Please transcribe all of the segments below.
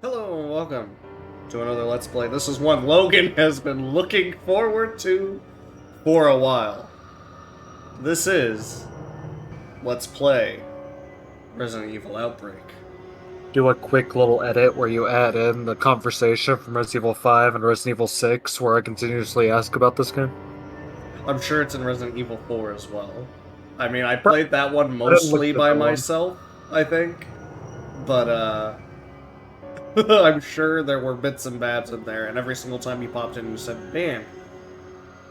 Hello and welcome to another Let's Play. This is one Logan has been looking forward to for a while. This is Let's Play Resident Evil Outbreak. Do a quick little edit where you add in the conversation from Resident Evil 5 and Resident Evil 6 where I continuously ask about this game. I'm sure it's in Resident Evil 4 as well. I mean, I played that one I didn't look mostly at by the one. myself, I think. But, I'm sure there were bits and babs in there, and every single time you popped in, you said, man,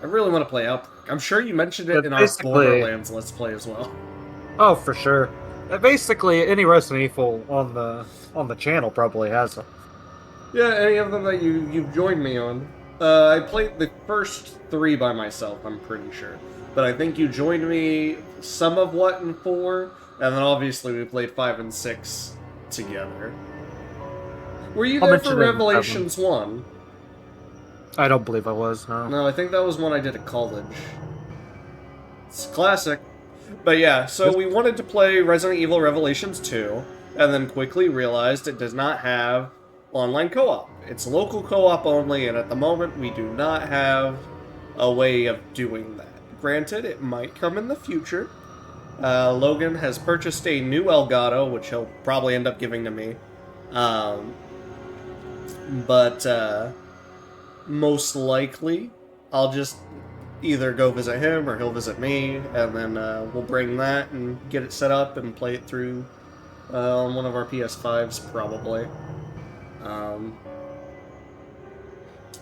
I really want to play Outbreak. I'm sure you mentioned it But in our basically, Borderlands Let's Play as well. oh for sure. Basically, any Resident Evil on the channel probably has it. Yeah, any of them that you've joined me on. I played the first three by myself, I'm pretty sure. But I think you joined me some of what in 4, and then obviously we played 5 and 6 together. Were you I'll there for mention it in Revelations 1? I don't believe I was, no. No, I think that was one I did at college. It's classic. But yeah, so we wanted to play Resident Evil Revelations 2, and then quickly realized it does not have online co-op. It's local co-op only, and at the moment we do not have a way of doing that. Granted, it might come in the future. Logan has purchased a new Elgato, which he'll probably end up giving to me. But most likely, I'll just either go visit him or he'll visit me, and then we'll bring that and get it set up and play it through on one of our PS5s, probably.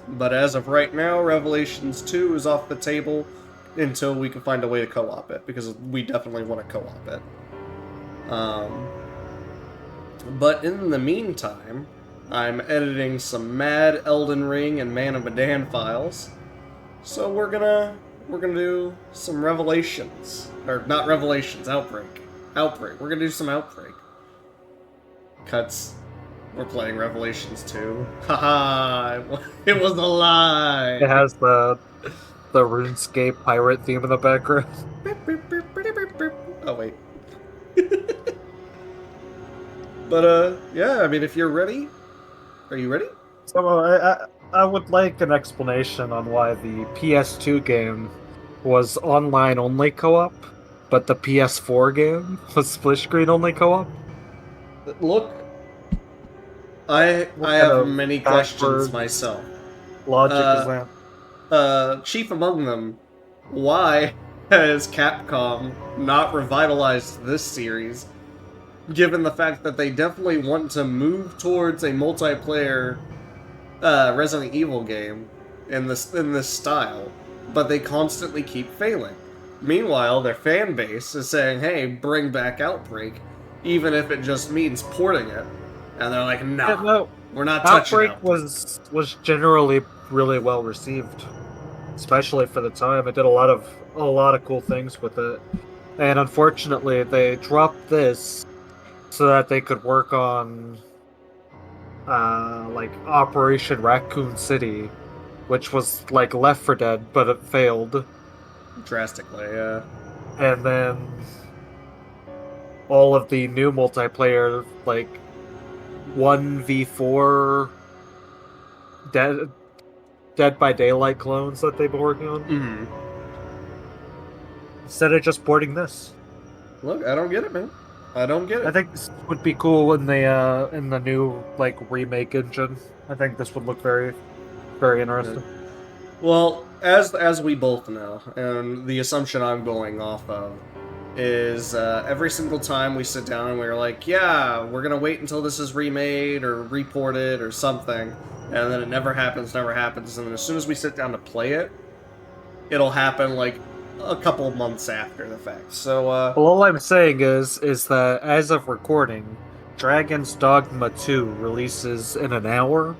But as of right now, Revelations 2 is off the table until we can find a way to co-op it, because we definitely want to co-op it. But in the meantime, I'm editing some Mad Elden Ring and Man of Medan files. So we're gonna do some Revelations. Or not Revelations, Outbreak. Outbreak. We're gonna do some Outbreak. Cuts. We're playing Revelations 2. Haha, it was a lie! It has the RuneScape pirate theme in the background. Oh, wait. But, yeah, I mean, if you're ready... Are you ready? So I would like an explanation on why the PS2 game was online only co-op, but the PS4 game was split screen only co-op. Look, I What kind have of many backward questions myself. logic is that? Chief among them, why has Capcom not revitalized this series, given the fact that they definitely want to move towards a multiplayer Resident Evil game in this style, but they constantly keep failing. Meanwhile, their fan base is saying, hey, bring back Outbreak, even if it just means porting it. And they're like, nah, Yeah, no, we're not touching Outbreak Outbreak. was generally really well received, especially for the time. It did a lot of cool things with it, and unfortunately, they dropped this so that they could work on like Operation Raccoon City, which was like Left 4 Dead, but it failed. Drastically, yeah. And then all of the new multiplayer, like 1v4 Dead by Daylight clones that they've been working on, Mm-hmm. instead of just porting this. Look, I don't get it, man. I don't get it. I think this would be cool in the new like remake engine. I think this would look very, very interesting. Well, as we both know, and the assumption I'm going off of is every single time we sit down and we're like, yeah, we're gonna wait until this is remade or reported or something, and then it never happens, and then as soon as we sit down to play it, it'll happen like a couple of months after the fact. So, Well, all I'm saying is that as of recording, Dragon's Dogma 2 releases in an hour,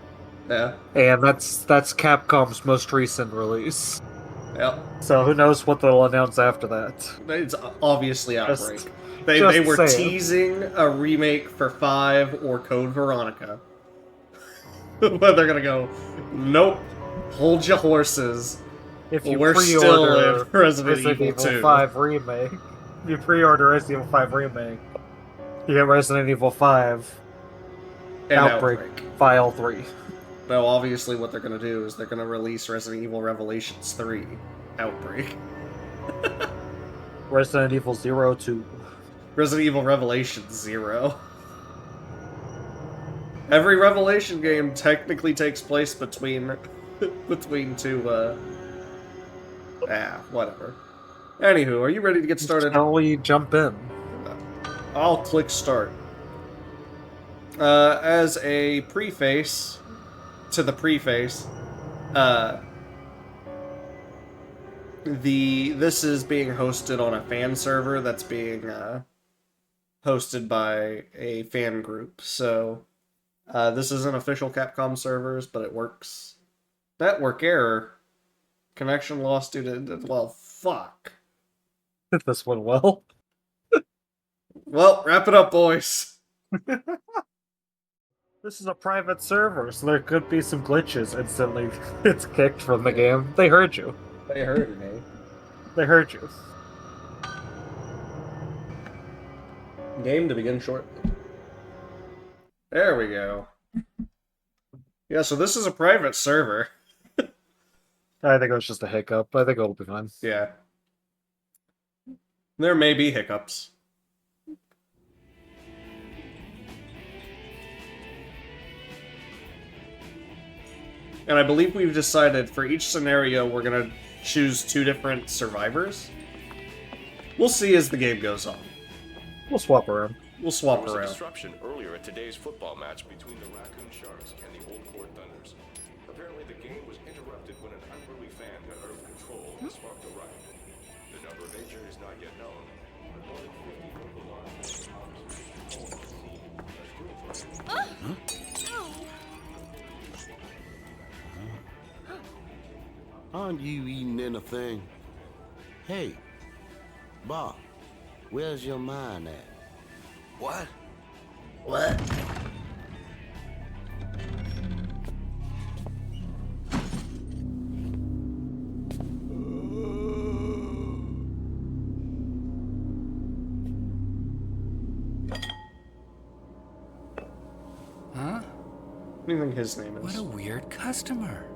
yeah, and that's Capcom's most recent release. yeah. So who knows what they'll announce after that? It's obviously Outbreak. Just They were saying. teasing a remake for 5 or Code Veronica. But they're gonna go, nope, hold your horses. If you We're still pre-order in Resident Evil 2. 5 remake, you pre-order Resident Evil 5 remake, you get Resident Evil 5. And Outbreak File 3. Now, obviously, what they're going to do is they're going to release Resident Evil Revelations 3 Outbreak. Resident Evil 0 2. Resident Evil Revelations 0. Every Revelation game technically takes place between two, whatever. Anywho, are you ready to get started? Shall we jump in? I'll click start. As a preface to the preface, this is being hosted on a fan server that's being hosted by a fan group. So this isn't official Capcom servers, but it works. Network error. Connection lost due to... Well, fuck. This went well. Well, wrap it up, boys. This is a private server, so there could be some glitches. Instantly, it's kicked from the game. They heard you. They heard me. They heard you. Game to begin shortly. There we go. Yeah, so this is a private server. I think it was just a hiccup. I think it'll be fine. Yeah. There may be hiccups. And I believe we've decided for each scenario we're going to choose 2 different survivors. We'll see as the game goes on. We'll swap around. We'll swap There was around. a disruption earlier at today's football match between the Raccoon Sharks and the Old Court Thunders. Apparently the game was interrupted when an unruly fan got out of control and sparked a riot. The number of injured is not yet known, but more than 50 local law enforcement officers called on the scene as Aren't you eating anything? Hey, Bob, where's your mind at? What? What? Huh? What do you think his name What is? a weird customer.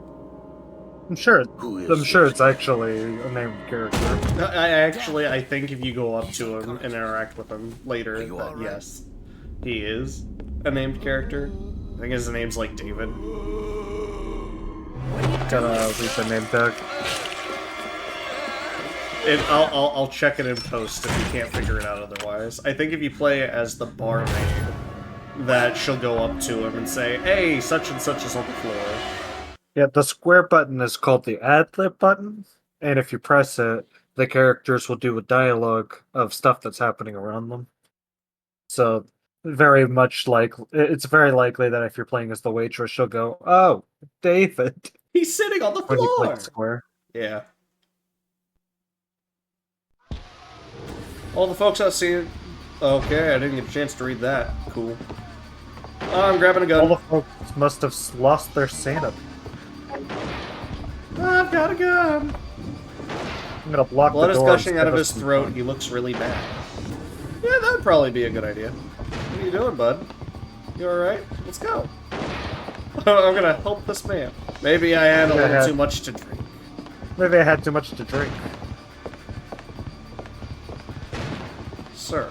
I'm sure. Who is I'm this? sure it's actually a named character. I think if you go up to him and interact with him later, you that all right? yes, he is a named character. I think his name's like David. Gotta read the name tag. I'll check it in post if you can't figure it out otherwise. I think if you play it as the barmaid, that she'll go up to him and say, "Hey, such and such is on the floor." Yeah, the square button is called the ad-lib button, and if you press it, the characters will do a dialogue of stuff that's happening around them. So, very much like, it's very likely that if you're playing as the waitress, she'll go, "Oh, David," He's sitting on the when you floor. click square. Yeah. All the folks I've seen. Okay, I didn't get a chance to read that. Cool. I'm grabbing a All gun. the folks must have lost their sanity. I've got a gun. I'm gonna block Blood the is door. gushing out of instead his some throat. fun. He looks really bad. Yeah, that would probably be a good idea. What are you doing, bud? You alright? Let's go. I'm gonna help this man. Maybe I had a little too much to drink. Maybe I had too much to drink. Sir,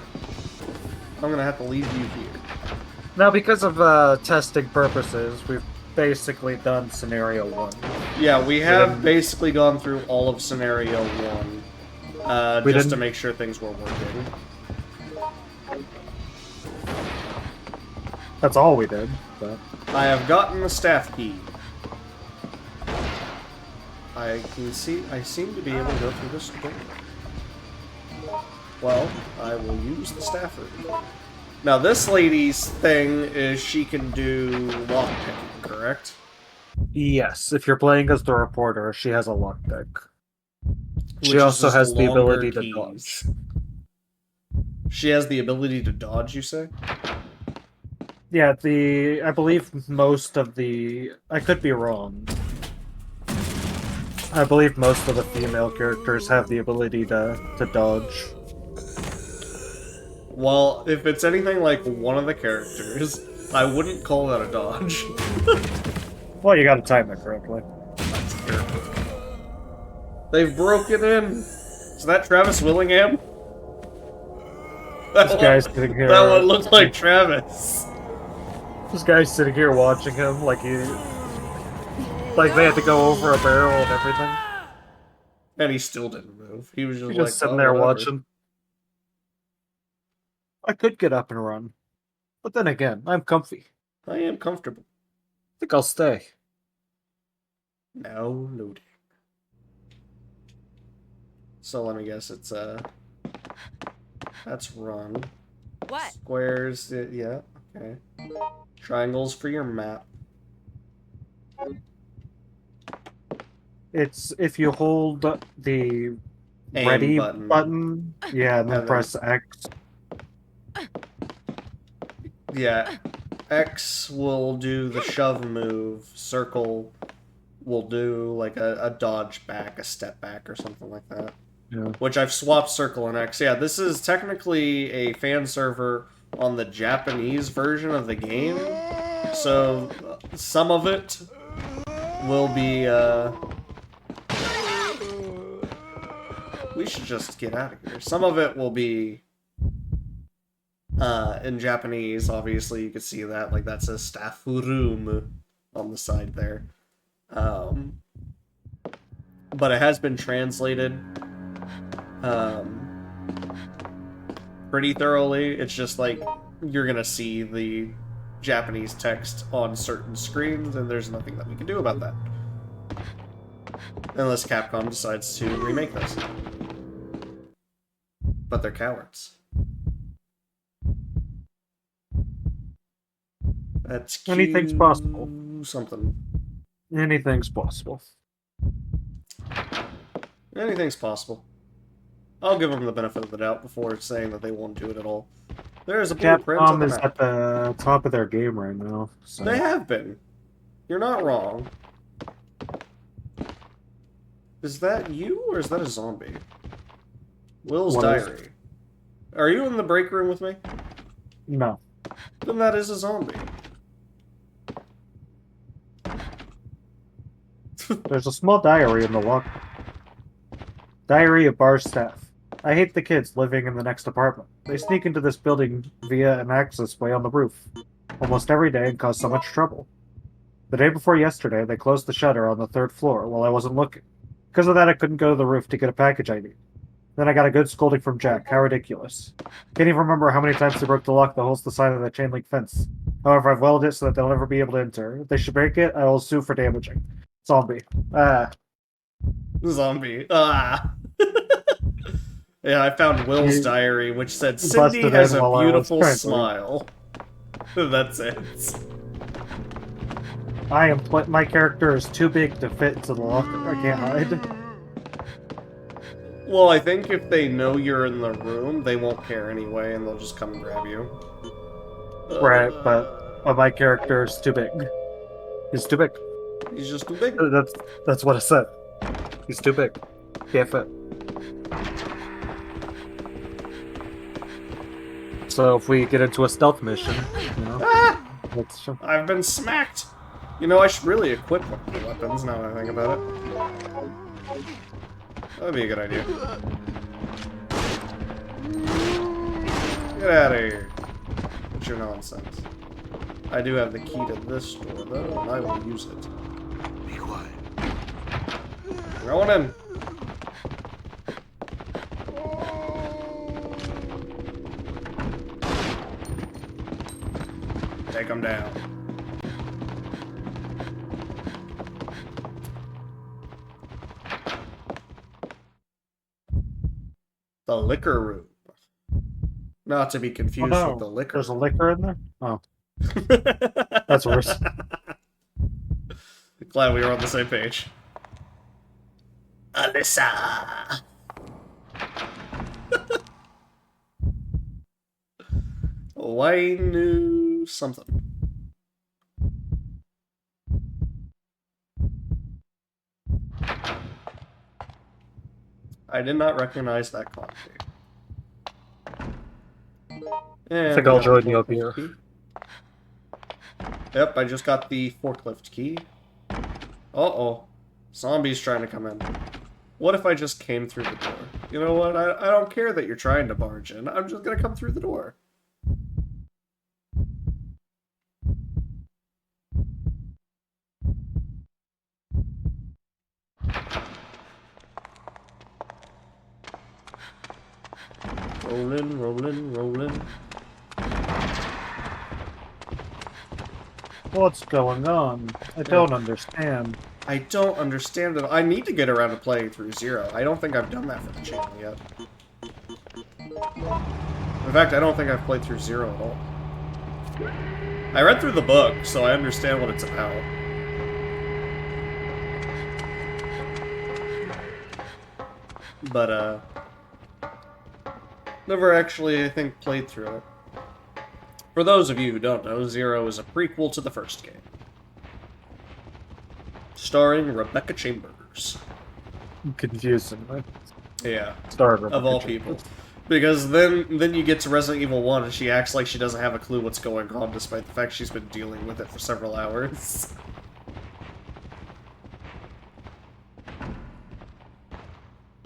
I'm gonna have to leave you here. Now, because of testing purposes, we've basically done scenario 1. Yeah, we have didn't- basically gone through all of scenario 1. We Just to didn't- make sure things were working. That's all we did. But I have gotten the staff key. I seem to be able to go through this door. Well, I will use the staff room. Now, this lady's thing is she can do lockpicking, correct? yes, if you're playing as the reporter, she has a lockpick. Which She is also just has the longer ability to keys. dodge. She has the ability to dodge, you say? Yeah, I believe most of the... I could be wrong. I believe most of the female characters have the ability to dodge. Well, if it's anything like one of the characters, I wouldn't call that a dodge. Well, you gotta time it correctly. They've broken in. Is that Travis Willingham? That This guy's sitting here. That one looked like Travis. This guy's sitting here watching him like they had to go over a barrel and everything. And he still didn't move. He was just He's like, just sitting "Oh, there whatever." watching. I could get up and run, but then again, I'm comfy. I am comfortable. I think I'll stay. Now loading. So let me guess, it's that's run. What? Squares, yeah, okay. Triangles for your map. It's if you hold the Aim ready button. button, yeah, and then And then- press X. Yeah. X will do the shove move. Circle will do like a dodge back, a step back, or something like that. Yeah. Which I've swapped circle and X. Yeah, this is technically a fan server on the Japanese version of the game. So some of it will be we should just get out of here. Some of it will be in Japanese. Obviously you can see that, like that says staff room on the side there. But it has been translated pretty thoroughly. It's just like you're gonna see the Japanese text on certain screens, and there's nothing that we can do about that. Unless Capcom decides to remake this. But they're cowards. That's cute. Anything's possible. Something. Anything's possible. Anything's possible. I'll give them the benefit of the doubt before saying that they won't do it at all. There is a blueprint on Capcom the is map. at the top of their game right now. So. They have been. You're not wrong. Is that you, or is that a zombie? Will's What is Diary. Are you in the break room with me? No. Then that is a zombie. There's a small diary in the locker. Diary of bar staff. I hate the kids living in the next apartment. They sneak into this building via an access way on the roof almost every day and cause so much trouble. The day before yesterday, they closed the shutter on the third floor while I wasn't looking. Because of that, I couldn't go to the roof to get a package I need. Then I got a good scolding from Jack. How ridiculous. Can't even remember how many times they broke the lock that holds the side of the chain link fence. However, I've welded it so that they'll never be able to enter. If they should break it, I will sue for damaging. Zombie. Zombie. Ah. Yeah, I found Will's diary, which said busted Cindy has in a while I was beautiful trying to- smile. That's it. My character is too big to fit into the locker. I can't hide. Well, I think if they know you're in the room, they won't care anyway, and they'll just come and grab you. Right, but my character is too big. He's too big. He's just too big. That's what I said. He's too big. Can't fit. So if we get into a stealth mission, you know, let's. I've been smacked! You know, I should really equip one of the weapons now that I think about it. That'd be a good idea. Get out of here. What's your nonsense? I do have the key to this door, though, and I will use it. Be quiet. Going in. Take him down. The liquor room. Not to be confused with the liquor. There's a liquor in there? Oh. That's worse. Glad we were on the same page. Alyssa! Why knew something? I did not recognize that coffee. I think I'll join you up here. Yep, I just got the forklift key. Uh-oh. Zombies trying to come in. What if I just came through the door? You know what? I don't care that you're trying to barge in. I'm just gonna come through the door. Rolling, rolling, rolling. What's going on? I don't understand. I don't understand it. I need to get around to playing through Zero. I don't think I've done that for the channel yet. In fact, I don't think I've played through Zero at all. I read through the book, so I understand what it's about. But, never actually, I think, played through it. For those of you who don't know, Zero is a prequel to the first game. Starring Rebecca Chambers. Confusing, right? Yeah, Starter of all people. Because then you get to Resident Evil 1 and she acts like she doesn't have a clue what's going on despite the fact she's been dealing with it for several hours.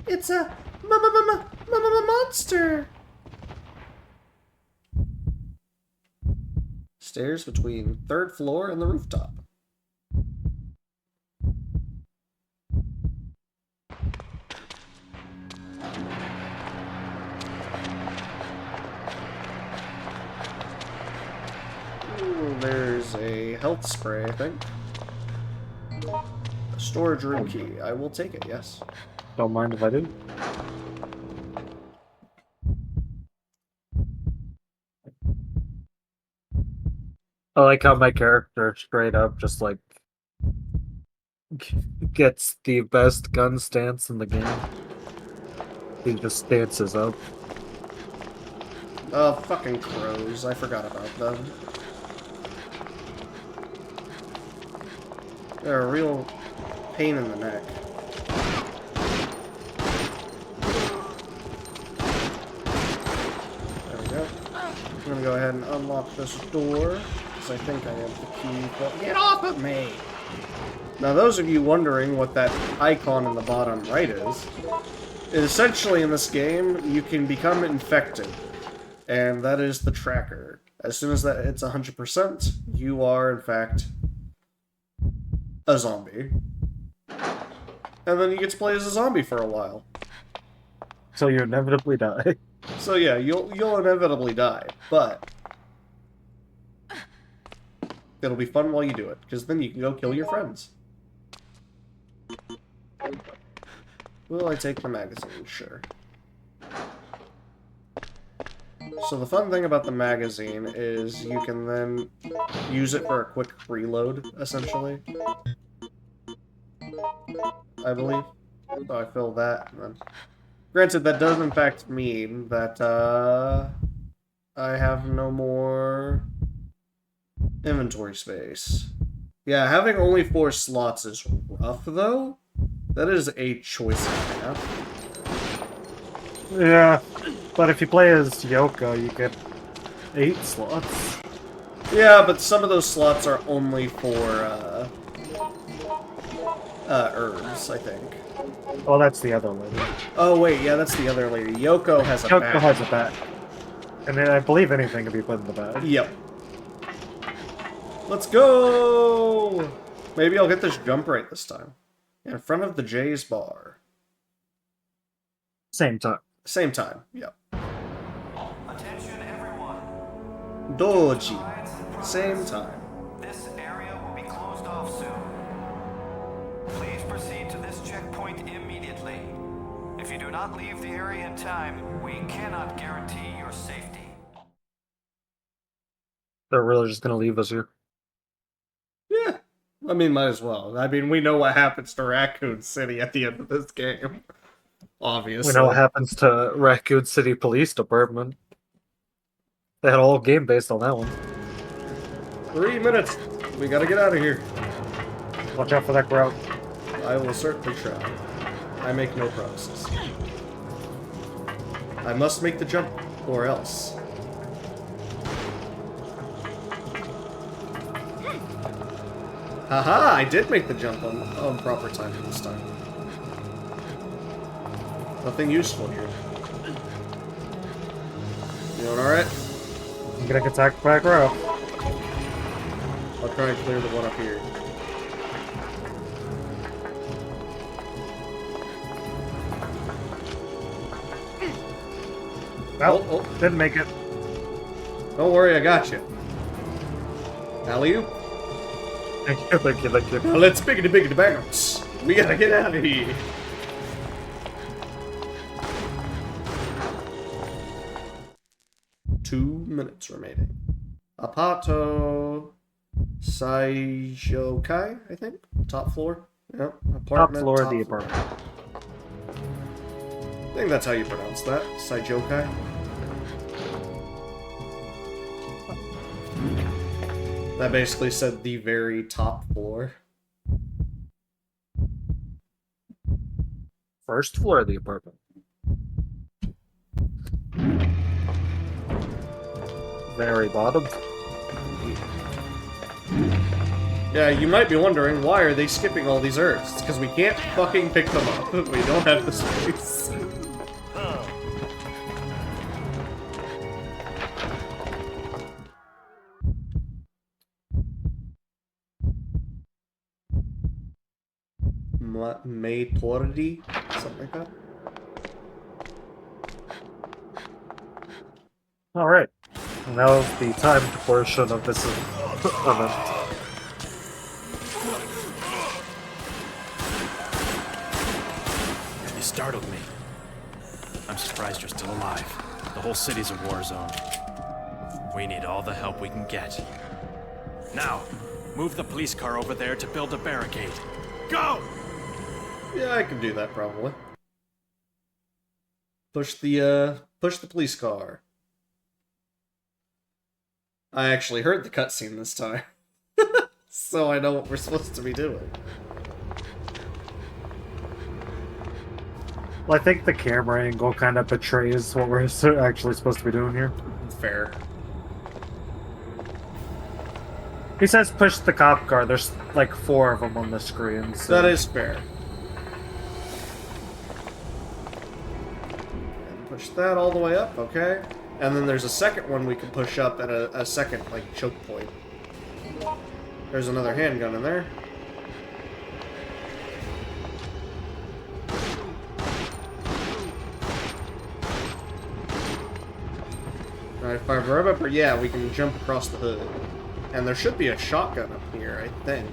It's a monster! Stairs between 3rd floor and the rooftop. Ooh, there's a health spray, I think. A storage room key. I will take it, yes. Don't mind if I do. I like how my character straight up just like gets the best gun stance in the game. He just stances up. Oh, fucking crows. I forgot about them. They're a real pain in the neck. There we go. I'm gonna go ahead and unlock this door, because I think I have the key. But get off of me! Now, those of you wondering what that icon in the bottom right is essentially in this game, you can become infected. And that is the tracker. As soon as that hits 100%, you are, in fact, a zombie. And then you get to play as a zombie for a while. So you inevitably die. So yeah, you'll inevitably die, but it'll be fun while you do it, because then you can go kill your friends. Will I take the magazine? Sure. So the fun thing about the magazine is you can then use it for a quick reload, essentially. I believe. So I fill that, and then... Granted, that does in fact mean that, I have no more inventory space. Yeah, having only 4 slots is rough, though. That is a choice and a half. Yeah, but if you play as Yoko, you get 8 slots. Yeah, but some of those slots are only for, herbs, I think. Oh, that's the other lady. Oh, wait, yeah, that's the other lady. Yoko has a Yoko bag. has a bag. And then I believe anything can be put in the bag. Yep. Let's go! Maybe I'll get this jump right this time. In front of the Jay's bar. Same time. Same time, yep. Attention everyone. Doji. Same time. This area will be closed off soon. Please proceed to this checkpoint immediately. If you do not leave the area in time, we cannot guarantee your safety. They're really just gonna leave us here. Yeah. I mean, might as well. I mean, we know what happens to Raccoon City at the end of this game. Obviously. We know what happens to Raccoon City Police Department. They had a whole game based on that one. 3 minutes. We gotta get out of here. Watch out for that crowd. I will certainly try. I make no promises. I must make the jump, or else. Haha, I did make the jump on proper timing this time. Nothing useful here. You doing alright? I'm gonna get attacked back row. I'll try and clear the one up here. Oh, didn't make it. Don't worry, I got you. Alley-oop. Thank you, thank you, thank you. Now let's biggity bounce. We gotta get out of here. Two minutes remaining. Apato Saijokai, I think? Top floor? Yep. Top floor of the apartment. I think that's how you pronounce that. Saijokai. That basically said the very top floor. First floor of the apartment. Very bottom. Yeah, you might be wondering, why are they skipping all these herbs? It's because we can't fucking pick them up. We don't have the space. Maytordi? Something like that? Alright. Now the timed portion of this event. You startled me. I'm surprised you're still alive. The whole city's a war zone. We need all the help we can get. Now, move the police car over there to build a barricade. Go! Yeah, I can do that probably. Push the police car. I actually heard the cutscene this time. So I know what we're supposed to be doing. Well, I think the camera angle kind of betrays what we're actually supposed to be doing here. Fair. He says push the cop car. There's like 4 of them on the screen. So. That is fair. And push that all the way up, okay? And then there's a second one we can push up at a second, like, choke point. There's another handgun in there. Alright, if I remember, yeah, we can jump across the hood. And there should be a shotgun up here, I think.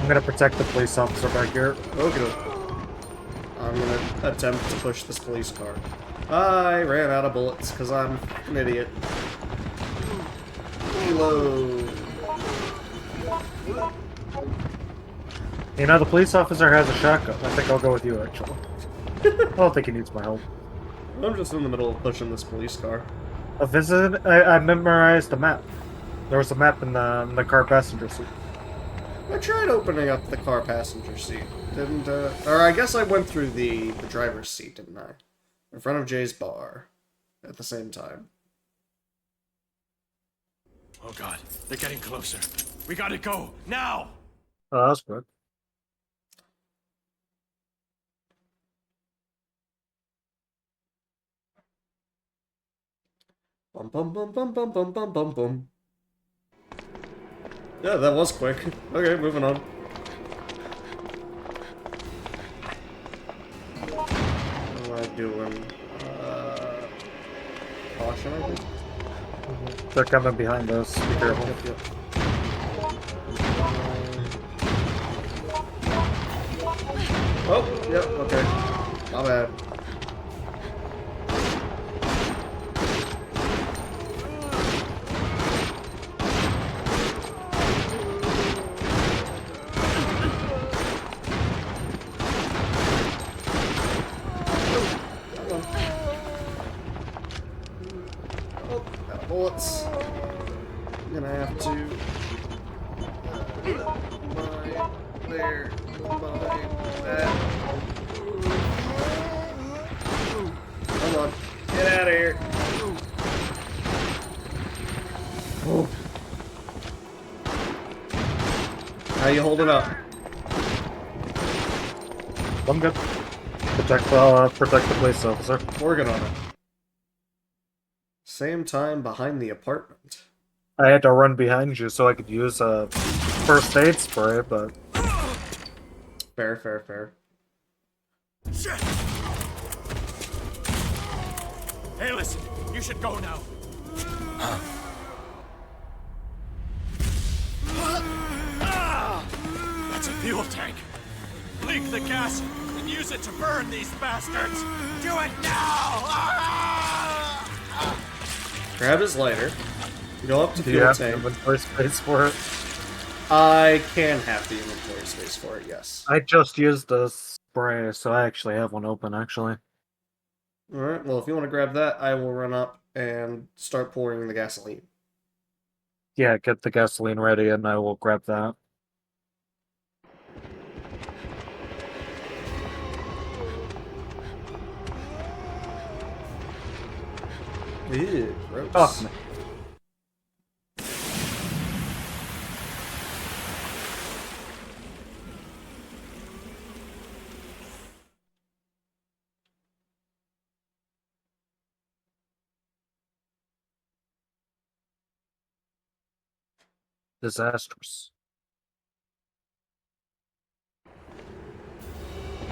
I'm gonna protect the police officer back here. Okay. I'm gonna attempt to push this police car. I ran out of bullets because I'm an idiot. Reload. You know, the police officer has a shotgun. I think I'll go with you, actually. I don't think he needs my help. I'm just in the middle of pushing this police car. I memorized the map. There was a map in the car passenger seat. I tried opening up the car passenger seat. Didn't, or I guess I went through the driver's seat, didn't I? In front of Jay's bar. At the same time. Oh god, they're getting closer. We gotta go, now! Oh, that was quick. Bum bum bum bum bum bum bum bum bum. Yeah, that was quick. Okay, moving on. What am I doing? Caution, I think? They're coming behind us. Be careful. Yep. Oh, yep, okay. My bad. Oh, got bullets. I'm gonna have to. There. That. Come on. Get out of here. Oh. How you holding up? I'm good. Protect the police officer. Working on it. Same time behind the apartment. I had to run behind you so I could use a first aid spray, but Fair, fair, fair. Hey, listen, you should go now. That's a fuel tank. Leak the gas and use it to burn these bastards. Do it now! Grab his lighter. Go up to do you fuel have tank. inventory space for it? I can have the inventory space for it, yes. I just used the spray, so I actually have one open, actually. Alright, well, if you want to grab that, I will run up and start pouring the gasoline. Yeah, get the gasoline ready and I will grab that. Ew, gross. Oh, man. Disastrous. I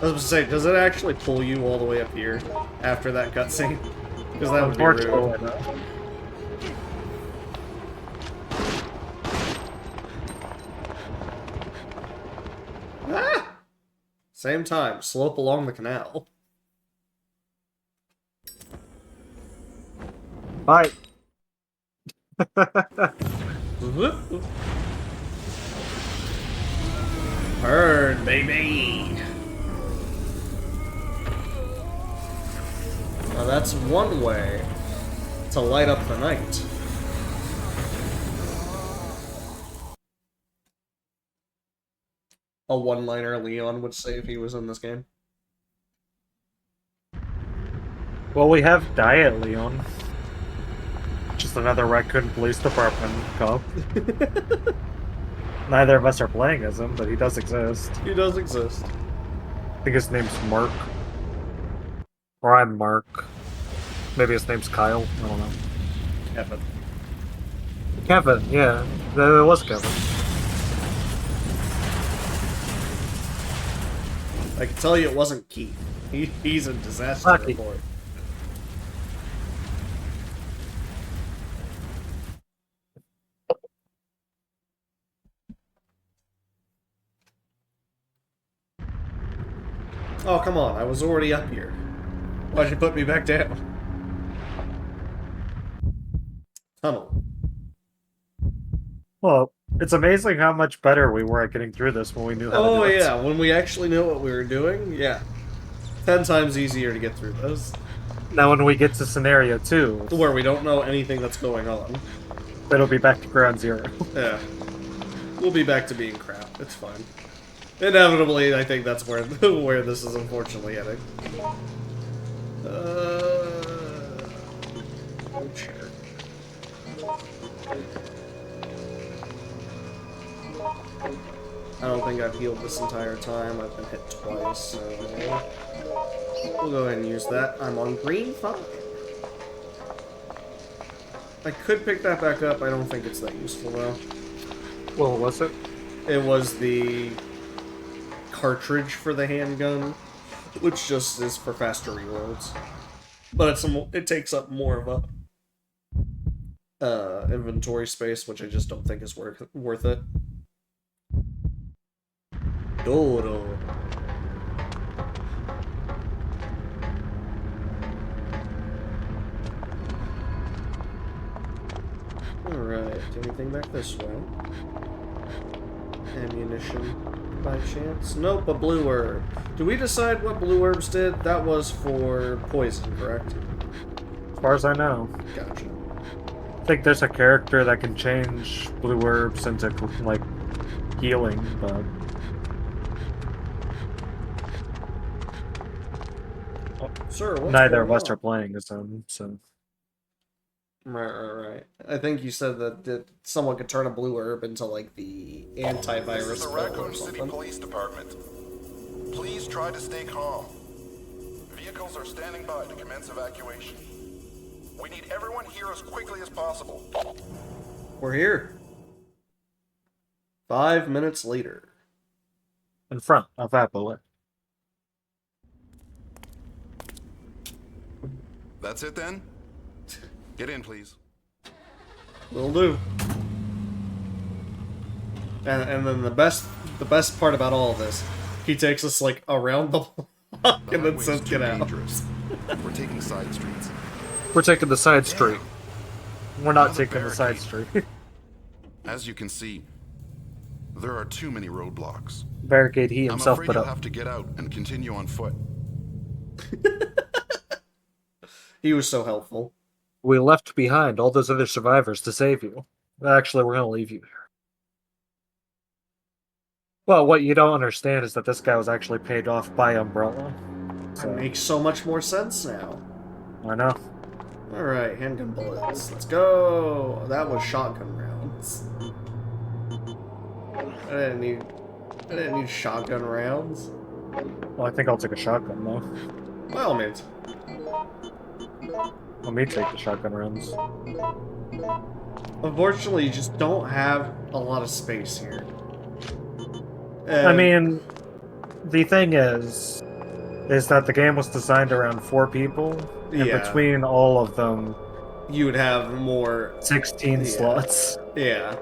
was about to say, does it actually pull you all the way up here after that cutscene? Because that would be rude. Unfortunately, no. Ah! Same time, slope along the canal. Bye. Burn, baby! Now that's one way to light up the night. A one-liner Leon would say if he was in this game. Well, we have Diet Leon. Just another raccoon police department cop. Neither of us are playing as him, but he does exist. He does exist. I think his name's Mark. Or I'm Mark. Maybe his name's Kyle. I don't know. Kevin. Kevin, yeah. It was Kevin. I can tell you it wasn't Keith. He's a disaster Lucky. report. Oh, come on. I was already up here. Why'd you put me back down? Tunnel. Well, it's amazing how much better we were at getting through this when we knew how to do it. Oh, yeah. When we actually knew what we were doing, yeah. 10 times easier to get through those. Now when we get to scenario 2, Where we don't know anything that's going on. it'll be back to ground zero. Yeah. We'll be back to being crap. It's fine. Inevitably, I think that's where where this is unfortunately heading. Oh, sure. I don't think I've healed this entire time. I've been hit twice, so we'll go ahead and use that. I'm on green 5. I could pick that back up. I don't think it's that useful though. Well, was it? It was the cartridge for the handgun, which just is for faster reloads. But it takes up more of a inventory space, which I just don't think is worth it. Dodo. Alright, anything back this way? Ammunition, by chance? Nope, a blue herb. Do we decide what blue herbs did? That was for poison, correct? As far as I know. Gotcha. I think there's a character that can change blue herbs into, like, healing, but... Sir, what's neither of going us on? are playing as him, so... Right. I think you said that someone could turn a blue herb into, like, the antivirus This is the bill or Raccoon City something. Police Department. Please try to stay calm. Vehicles are standing by to commence evacuation. We need everyone here as quickly as possible. We're here. 5 minutes later. In front of that bullet. That's it then? Get in, please. Will do. And then the best part about all of this, he takes us like around the block The and then highway's says too get out. dangerous. We're taking side streets. We're taking the side street. We're not Another taking the side barricade. street. As you can see, there are too many roadblocks. Barricade he I'm himself afraid put you'll up. have to get out and continue on foot. He was so helpful. We left behind all those other survivors to save you. Actually, we're gonna leave you here. Well, what you don't understand is that this guy was actually paid off by Umbrella. That makes so much more sense now. I know. Alright, handgun bullets. Let's go! That was shotgun rounds. I didn't need shotgun rounds. Well, I think I'll take a shotgun though. By all means. Let me take the shotgun rounds. Unfortunately, you just don't have a lot of space here. I mean, the thing is that the game was designed around 4 people, and Yeah. between all of them, you would have more. 16 Yeah. slots. Yeah.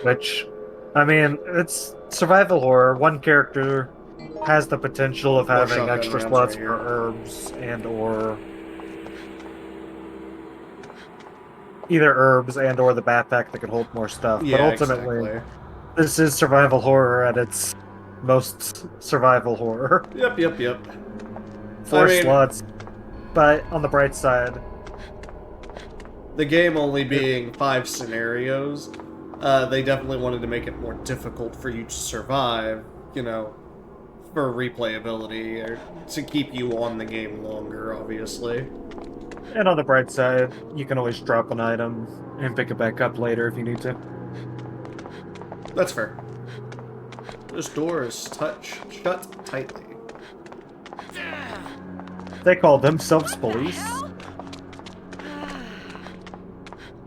Which, I mean, it's survival horror. One character has the potential of More having shotgun extra rounds slots right for here. herbs and or either herbs and or the backpack that could hold more stuff. Yeah, but ultimately, exactly. this is survival horror at its most survival horror. Yep. 4 I mean- slots. But on the bright side, The game only being 5 scenarios, they definitely wanted to make it more difficult for you to survive, you know, for replayability, or to keep you on the game longer, obviously. and on the bright side, you can always drop an item and pick it back up later if you need to. That's fair. This door is shut tightly. They call themselves police.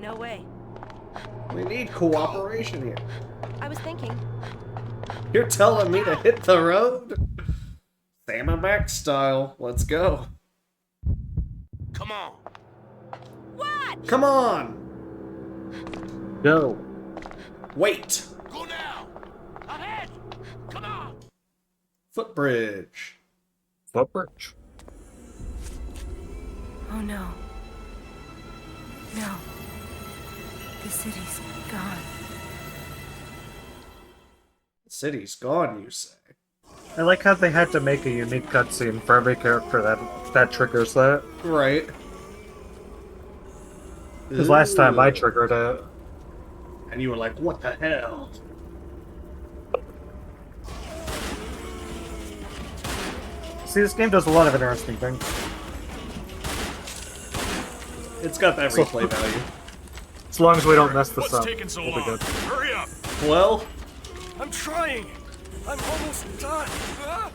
No way. We need cooperation here. I was thinking. You're telling me to hit the road? Sam and Max style. Let's go. Come on. What? Come on! Go. Wait! Go now. Ahead. Come on. Footbridge. Footbridge. Oh no. No. The city's gone. The city's gone, you say? I like how they had to make a unique cutscene for every character that triggers that. Right. Because last time I Ooh. triggered it. And you were like, what the hell? See, this game does a lot of interesting things. It's got that So- replay value. As long as we don't mess this What's up, taking so we'll be long? good. Hurry up! Well, I'm trying! I'm almost done! ah,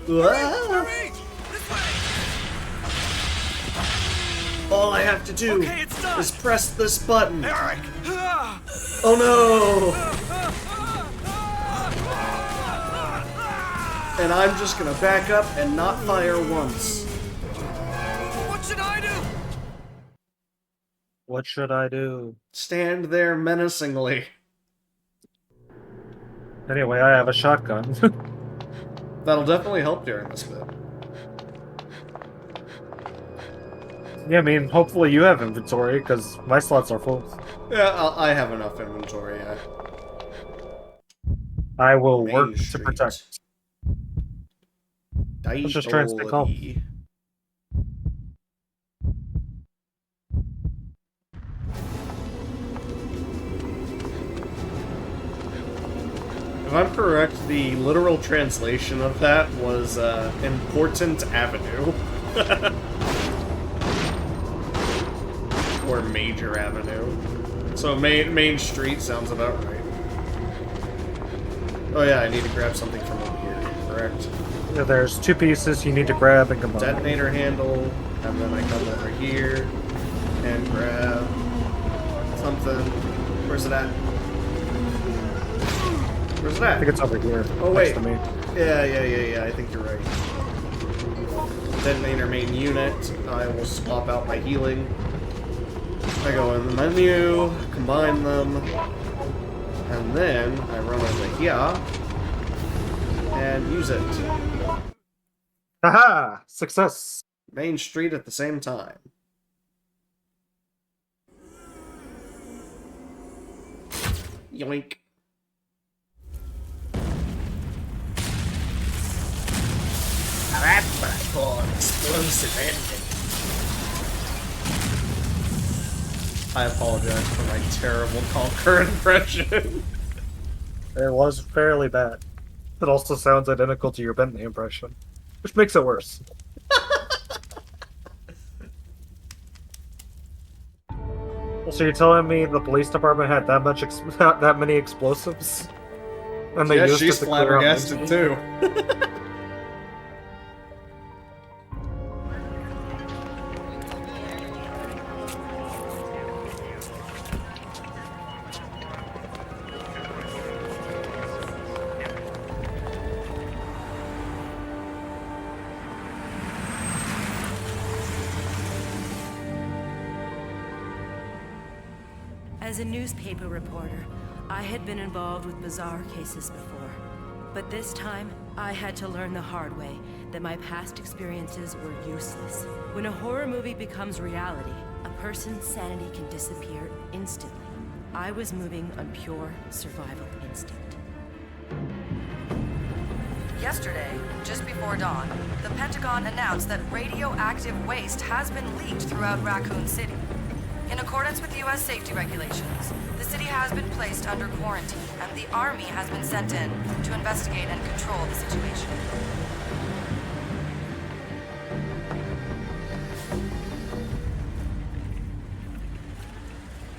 Hurry! This way! all I have to do Okay, it's done! is press this button. Eric! Oh no! And I'm just gonna back up and not fire once. What should I do? What should I do? Stand there menacingly. Anyway, I have a shotgun. That'll definitely help during this bit. Yeah, I mean, hopefully you have inventory, because my slots are full. Yeah, I have enough inventory. I will Main work to Street. protect. Let's just try and stay calm. Daitoli. If I'm correct, the literal translation of that was Important Avenue. Or Major Avenue. So Main Street sounds about right. Oh yeah, I need to grab something from over here, correct? Yeah, there's 2 pieces you need to grab and combine. Detonator handle, and then I come over here and grab something. Where's it at? Where's it I at? think it's over here. Oh wait. Next to me. Yeah, I think you're right. Detonator main unit. I will swap out my healing. I go in the menu, combine them, and then I run over here and use it. Haha! Success! Main street at the same time. Yoink. That's what I call an explosive ending. I apologize for my terrible Conquer impression. It was fairly bad. It also sounds identical to your Bentley impression, which makes it worse. So you're telling me the police department had that much that many explosives? And they Yeah, used she's it to clear out flabbergasted Main too. As a newspaper reporter, I had been involved with bizarre cases before. But this time, I had to learn the hard way that my past experiences were useless. When a horror movie becomes reality, a person's sanity can disappear instantly. I was moving on pure survival instinct. Yesterday, just before dawn, the Pentagon announced that radioactive waste has been leaked throughout Raccoon City. In accordance with U.S. safety regulations, the city has been placed under quarantine, and the Army has been sent in to investigate and control the situation.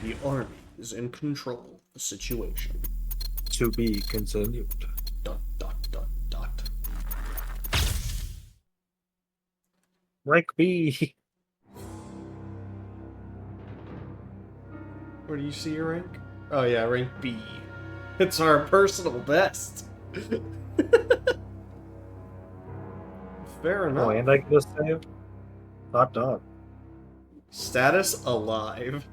The army is in control of the situation. To be continued. Dot, dot, dot, dot. Rank B. Where do you see your rank? Oh yeah, rank B. It's our personal best. Fair enough. Oh, and I can just save. Hot dog. Status alive.